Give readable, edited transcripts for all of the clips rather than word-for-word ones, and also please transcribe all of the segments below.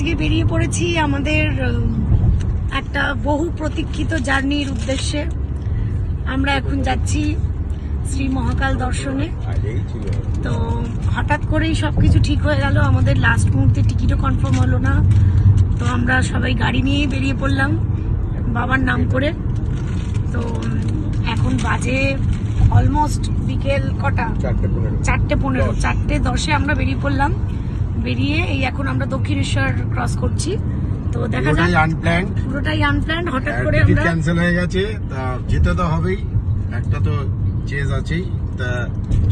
আজকে বেরিয়ে পড়েছি আমাদের একটা বহু প্রতীক্ষিত জার্নির উদ্দেশ্যে। আমরা এখন যাচ্ছি শ্রী মহাকাল দর্শনে। তো হঠাৎ করেই সবকিছু ঠিক হয়ে গেল, আমাদের লাস্ট মুহূর্তে টিকিটও কনফার্ম হলো না। তো আমরা সবাই গাড়ি নিয়েই বেরিয়ে পড়লাম বাবার নাম করে। তো এখন বাজে অলমোস্ট বিকেল কটা, 4:15, 4:10 আমরা বেরিয়ে পড়লাম। বেরিয়ে এই এখন আমরা দক্ষিণেশ্বর ক্রস করছি। তো দেখা যাক, পুরোটাই আনপ্ল্যান্ড, হঠাৎ করে আমরা ক্যান্সেল হয়ে গেছে। তা যেতে তো হবেই, একটা তো চেজ আছেই, তা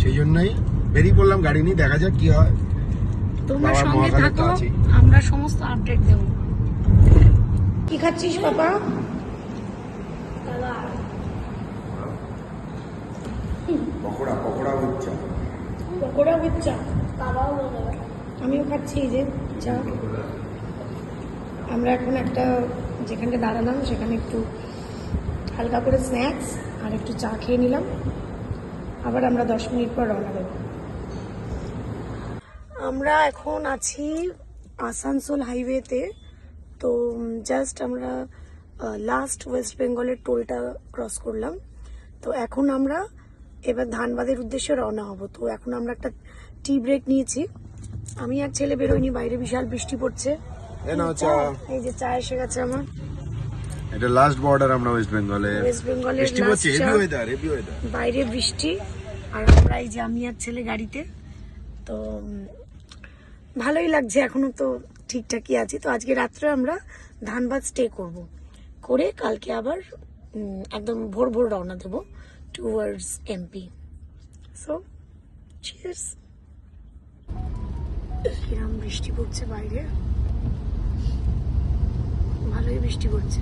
সেই জন্যই বেরিয়ে পড়লাম গাড়ি নিয়ে। দেখা যাক কি হয়। তোমরা সঙ্গে থাকো, আমরা সমস্ত আপডেট দেব। কি খাচ্ছিস বাবা? পকোড়া হচ্ছে, পকোড়া হচ্ছে, আমিও খাচ্ছি এই যে চা। আমরা এখন একটা যেখানে দাঁড়ালাম সেখানে একটু হালকা করে স্ন্যাক্স আর একটু চা খেয়ে নিলাম। আবার আমরা 10 মিনিট পর রওনা দেব। আমরা এখন আছি আসানসোল হাইওয়েতে। তো জাস্ট আমরা লাস্ট ওয়েস্ট বেঙ্গলের টোলটা ক্রস করলাম। তো এখন আমরা এবার ধানবাদের উদ্দেশ্যে রওনা হব। তো এখন আমরা একটা টি ব্রেক নিয়েছি। আমি আর ছেলে বেরোয়নি, বাইরে বিশাল বৃষ্টি পড়ছে। এই যে চা এসে গেছে আমার। এটা লাস্ট বর্ডার আমরা ওয়েস্ট বেঙ্গলের বৃষ্টি পড়ছে, হেভি ওয়েদার। বাইরে বৃষ্টি আর আমরা এই যে আমি আর ছেলে গাড়িতে। তো ভালোই লাগছে, এখনো তো ঠিকঠাকই আছি। তো আজকে রাত্রে আমরা ধানবাদ স্টে করে কালকে আবার একদম ভোর রওনা দেবো টুয়ার্ডস এমপি। So cheers. কিরম বৃষ্টি পড়ছে বাইরে, ভালোই বৃষ্টি পড়ছে।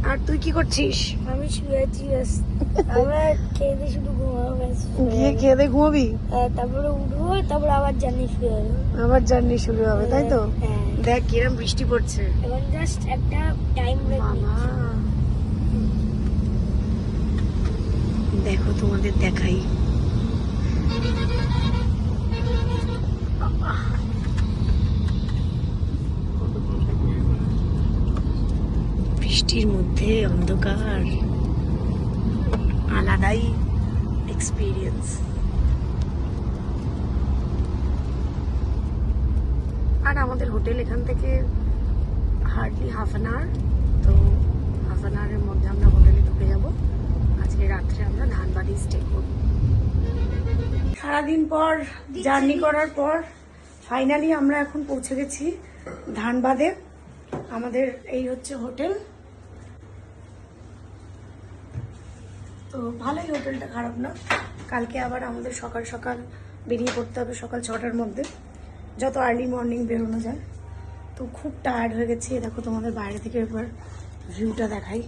আর তুই কি করছিস? আমি শুয়েছি, আমরা খেয়ে দিয়ে শুধু ঘুমাবো। গিয়ে খেয়ে দিয়ে ঘুমাবি? তারপরে উঠবো, তারপরে আবার জার্নি শুরু হবে। আবার জার্নি শুরু হবে, তাই তো? হ্যাঁ। দেখ কিরম বৃষ্টি পড়ছে। এবার জাস্ট একটা টাইম ব্রেক। বাবা দেখো, তোমাদের দেখাই। বৃষ্টির মধ্যে অন্ধকার, আলাদাই এক্সপিরিয়েন্স। আর আমাদের হোটেল এখান থেকে হার্ডলি হাফ অ্যান আওয়ার। তো হাফ অ্যান আওয়ারের মধ্যে আমরা হোটেলে ঢুকে যাব। আজকে রাত্রে আমরা ধানবাদে স্টে করব। সারাদিন পর জার্নি করার পর ফাইনালি আমরা এখন পৌঁছে গেছি ধানবাদে। আমাদের এই হচ্ছে হোটেল। তো ভালোই হোটেলটা, খারাপ না। কালকে আবার আমাদের সকাল সকাল বেরিয়ে পড়তে হবে, সকাল 6টার মধ্যে, যত আর্লি মর্নিং বেরোনো যায়। তো খুব টায়ার্ড হয়ে গেছি। দেখো তোমাদের বাইরে থেকে একবার ভিউটা দেখাই।